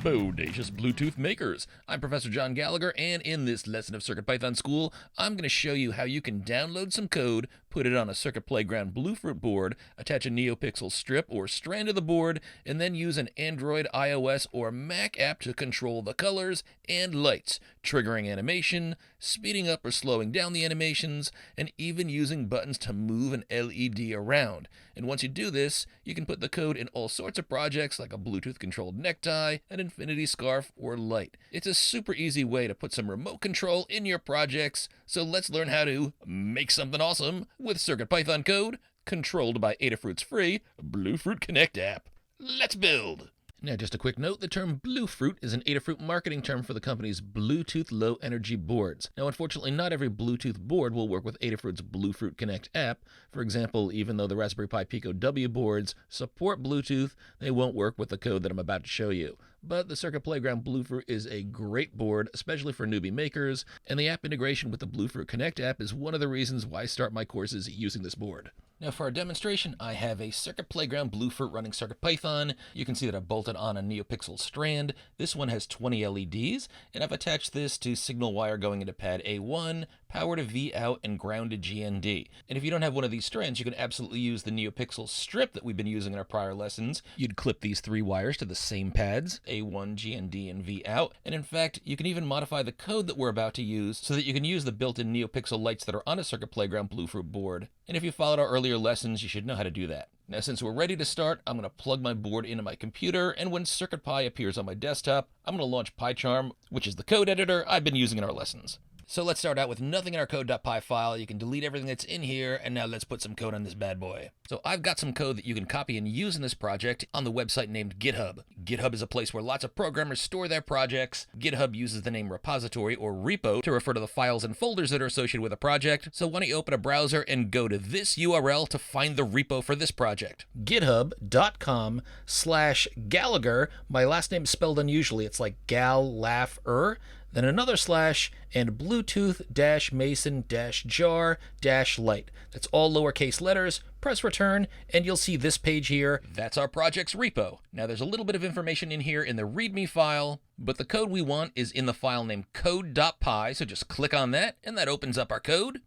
Bodacious Bluetooth makers. I'm Professor John Gallagher, and in this lesson of CircuitPython School, I'm going to show you how you can download some code, put it on a CircuitPlayground Bluefruit board, attach a NeoPixel strip or strand to the board, and then use an Android, iOS, or Mac app to control the colors and lights, triggering animation, speeding up or slowing down the animations, and even using buttons to move an LED around. And once you do this, you can put the code in all sorts of projects like a Bluetooth-controlled necktie, an infinity scarf, or light. It's a super easy way to put some remote control in your projects, so let's learn how to make something awesome with CircuitPython code controlled by Adafruit's free Bluefruit Connect app. Let's build! Now, just a quick note, the term Bluefruit is an Adafruit marketing term for the company's Bluetooth low-energy boards. Now, unfortunately, not every Bluetooth board will work with Adafruit's Bluefruit Connect app. For example, even though the Raspberry Pi Pico W boards support Bluetooth, they won't work with the code that I'm about to show you. But the CircuitPlayground Bluefruit is a great board, especially for newbie makers, and the app integration with the Bluefruit Connect app is one of the reasons why I start my courses using this board. Now for our demonstration, I have a CircuitPlayground Bluefruit running CircuitPython. You can see that I've bolted on a NeoPixel strand. This one has 20 LEDs, and I've attached this to signal wire going into pad A1, power to V out, and ground to GND. And if you don't have one of these strands, you can absolutely use the NeoPixel strip that we've been using in our prior lessons. You'd clip these three wires to the same pads, A1, GND, and V out. And in fact, you can even modify the code that we're about to use so that you can use the built-in NeoPixel lights that are on a CircuitPlayground Bluefruit board. And if you followed our earlier lessons, you should know how to do that. Now, since we're ready to start, I'm going to plug my board into my computer, and when CircuitPy appears on my desktop, I'm going to launch PyCharm, which is the code editor I've been using in our lessons. So let's start out with nothing in our code.py file. You can delete everything that's in here, and now let's put some code on this bad boy. So I've got some code that you can copy and use in this project on the website named GitHub. GitHub is a place where lots of programmers store their projects. GitHub uses the name repository or repo to refer to the files and folders that are associated with a project. So why don't you open a browser and go to this URL to find the repo for this project. github.com/Gallagher. My last name is spelled unusually. It's like Gal-Laugh-er. Then another slash, and Bluetooth-Mason-Jar-Light. That's all lowercase letters. Press return, and you'll see this page here. That's our project's repo. Now, there's a little bit of information in here in the README file, but the code we want is in the file named code.py, so just click on that, and that opens up our code.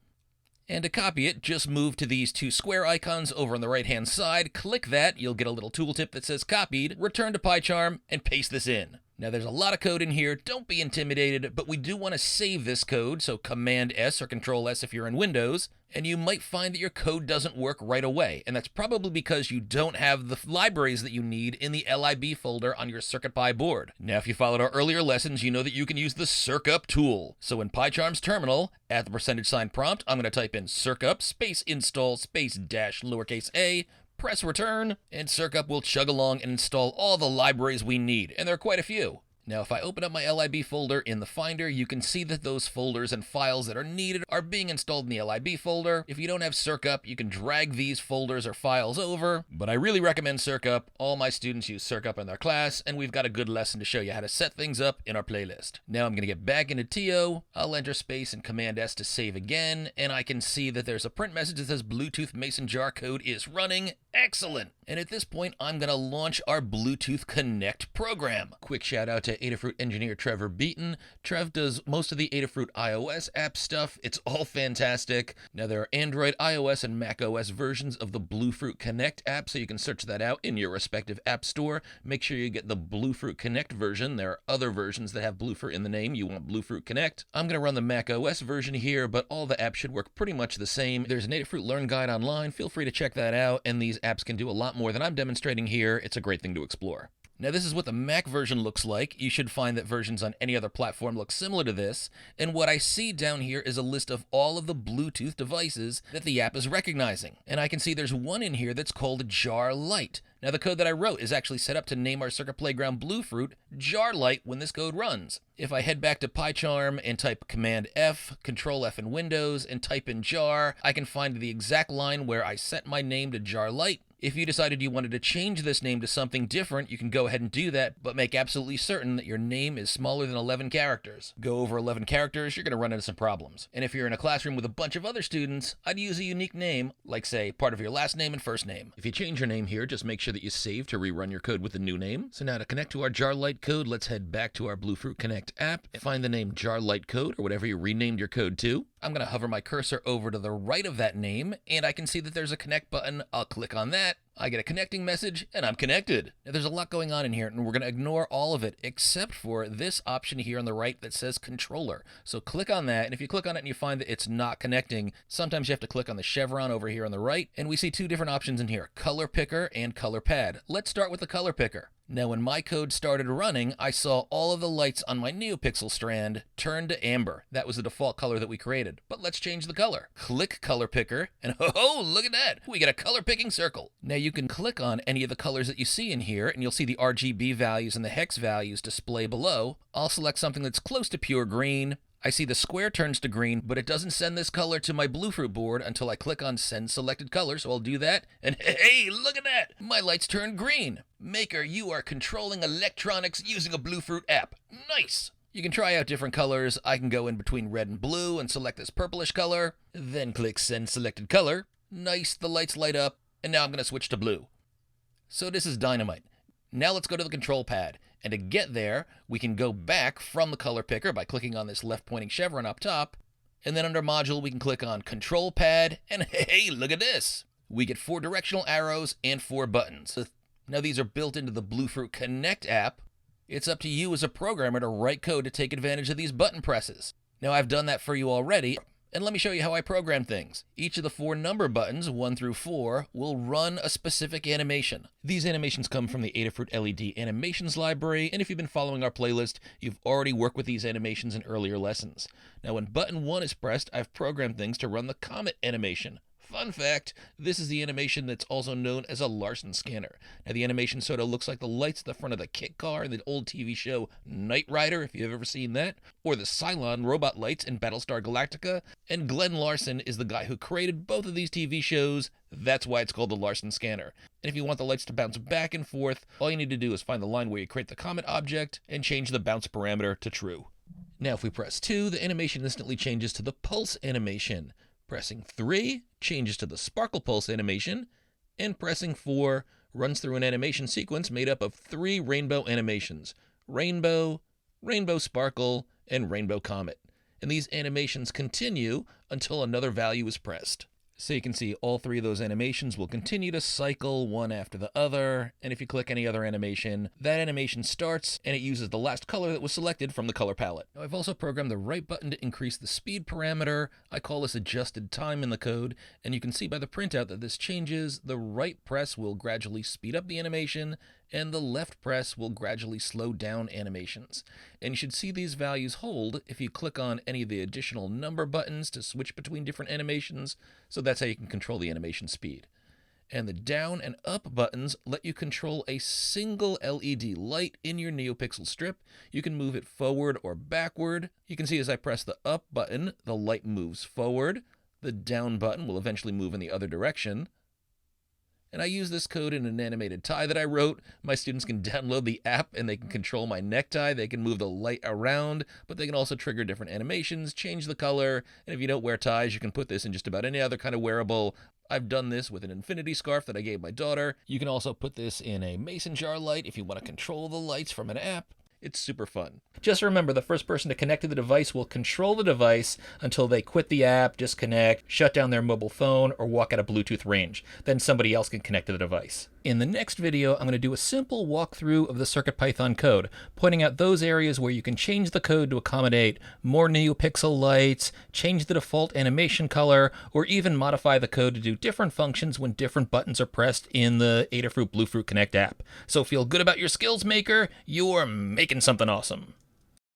And to copy it, just move to these two square icons over on the right-hand side. Click that, you'll get a little tooltip that says copied. Return to PyCharm, and paste this in. Now, there's a lot of code in here. Don't be intimidated, but we do want to save this code, so Command-S or Control-S if you're in Windows, and you might find that your code doesn't work right away, and that's probably because you don't have the libraries that you need in the LIB folder on your CircuitPy board. Now, if you followed our earlier lessons, you know that you can use the circup tool. So in PyCharm's terminal, at the % prompt, I'm going to type in circup space install space dash lowercase a, press return, and circup will chug along and install all the libraries we need, and there are quite a few. Now, if I open up my LIB folder in the Finder, you can see that those folders and files that are needed are being installed in the LIB folder. If you don't have circup, you can drag these folders or files over, but I really recommend circup. All my students use circup in their class, and we've got a good lesson to show you how to set things up in our playlist. Now I'm going to get back into TO. I'll enter space and Command-S to save again, and I can see that there's a print message that says Bluetooth Mason Jar code is running. Excellent! And at this point, I'm going to launch our Bluetooth Connect program. Quick shout out to Adafruit engineer Trevor Beaton. Trev does most of the Adafruit iOS app stuff. It's all fantastic. Now, there are Android, iOS, and macOS versions of the Bluefruit Connect app, so you can search that out in your respective app store. Make sure you get the Bluefruit Connect version. There are other versions that have Bluefruit in the name. You want Bluefruit Connect. I'm going to run the macOS version here, but all the apps should work pretty much the same. There's an Adafruit Learn Guide online. Feel free to check that out, and these apps can do a lot more than I'm demonstrating here. It's a great thing to explore. Now, this is what the Mac version looks like. You should find that versions on any other platform look similar to this. And what I see down here is a list of all of the Bluetooth devices that the app is recognizing. And I can see there's one in here that's called Jar Light. Now, the code that I wrote is actually set up to name our CircuitPlayground Bluefruit Jar Light when this code runs. If I head back to PyCharm and type Command-F, Control-F in Windows, and type in jar, I can find the exact line where I set my name to Jar Light. If you decided you wanted to change this name to something different, you can go ahead and do that, but make absolutely certain that your name is smaller than 11 characters. Go over 11 characters, you're going to run into some problems. And if you're in a classroom with a bunch of other students, I'd use a unique name, like say, part of your last name and first name. If you change your name here, just make sure that you save to rerun your code with the new name. So now to connect to our JarLite code, let's head back to our Bluefruit Connect app and find the name JarLite code, or whatever you renamed your code to. I'm going to hover my cursor over to the right of that name, and I can see that there's a connect button. I'll click on that. I get a connecting message, and I'm connected. Now, there's a lot going on in here, and we're going to ignore all of it, except for this option here on the right that says controller. So click on that, and if you click on it and you find that it's not connecting, sometimes you have to click on the chevron over here on the right, and we see two different options in here, color picker and color pad. Let's start with the color picker. Now, when my code started running, I saw all of the lights on my NeoPixel strand turn to amber. That was the default color that we created. But let's change the color. Click Color Picker, and oh, look at that! We get a color picking circle. Now, you can click on any of the colors that you see in here, and you'll see the RGB values and the hex values display below. I'll select something that's close to pure green. I see the square turns to green, but it doesn't send this color to my Bluefruit board until I click on Send Selected Color, so I'll do that, and hey, look at that! My lights turn green! Maker, you are controlling electronics using a Bluefruit app. Nice! You can try out different colors. I can go in between red and blue and select this purplish color, then click Send Selected Color. Nice, the lights light up, and now I'm going to switch to blue. So this is dynamite. Now let's go to the control pad. And to get there, we can go back from the color picker by clicking on this left pointing chevron up top. And then under module, we can click on control pad. And hey, look at this. We get 4 directional arrows and 4 buttons. Now these are built into the Bluefruit Connect app. It's up to you as a programmer to write code to take advantage of these button presses. Now I've done that for you already. And let me show you how I program things. Each of the 4 number buttons, 1 through 4, will run a specific animation. These animations come from the Adafruit LED animations library, and if you've been following our playlist, you've already worked with these animations in earlier lessons. Now when button 1 is pressed, I've programmed things to run the comet animation. Fun fact, this is the animation that's also known as a Larsen scanner. Now the animation sort of looks like the lights at the front of the kit car in the old TV show Knight Rider, if you've ever seen that, or the Cylon robot lights in Battlestar Galactica, and Glenn Larsen is the guy who created both of these TV shows. That's why it's called the Larsen scanner. And if you want the lights to bounce back and forth, all you need to do is find the line where you create the comet object and change the bounce parameter to true. Now if we press 2, the animation instantly changes to the pulse animation. Pressing 3 changes to the sparkle pulse animation, and pressing 4 runs through an animation sequence made up of 3 rainbow animations: rainbow, rainbow sparkle, and rainbow comet. And these animations continue until another value is pressed. So you can see all 3 of those animations will continue to cycle one after the other, and if you click any other animation, that animation starts and it uses the last color that was selected from the color palette. Now I've also programmed the right button to increase the speed parameter. I call this adjusted time in the code, and you can see by the printout that this changes. The right press will gradually speed up the animation, and the left press will gradually slow down animations. And you should see these values hold if you click on any of the additional number buttons to switch between different animations, so that's how you can control the animation speed. And the down and up buttons let you control a single LED light in your NeoPixel strip. You can move it forward or backward. You can see as I press the up button, the light moves forward. The down button will eventually move in the other direction. And I use this code in an animated tie that I wrote. My students can download the app and they can control my necktie. They can move the light around, but they can also trigger different animations, change the color, and if you don't wear ties, you can put this in just about any other kind of wearable. I've done this with an infinity scarf that I gave my daughter. You can also put this in a mason jar light if you want to control the lights from an app. It's super fun. Just remember, the first person to connect to the device will control the device until they quit the app, disconnect, shut down their mobile phone, or walk out of Bluetooth range. Then somebody else can connect to the device. In the next video, I'm going to do a simple walkthrough of the CircuitPython code, pointing out those areas where you can change the code to accommodate more NeoPixel lights, change the default animation color, or even modify the code to do different functions when different buttons are pressed in the Adafruit Bluefruit Connect app. So feel good about your skills, maker. You're making something awesome.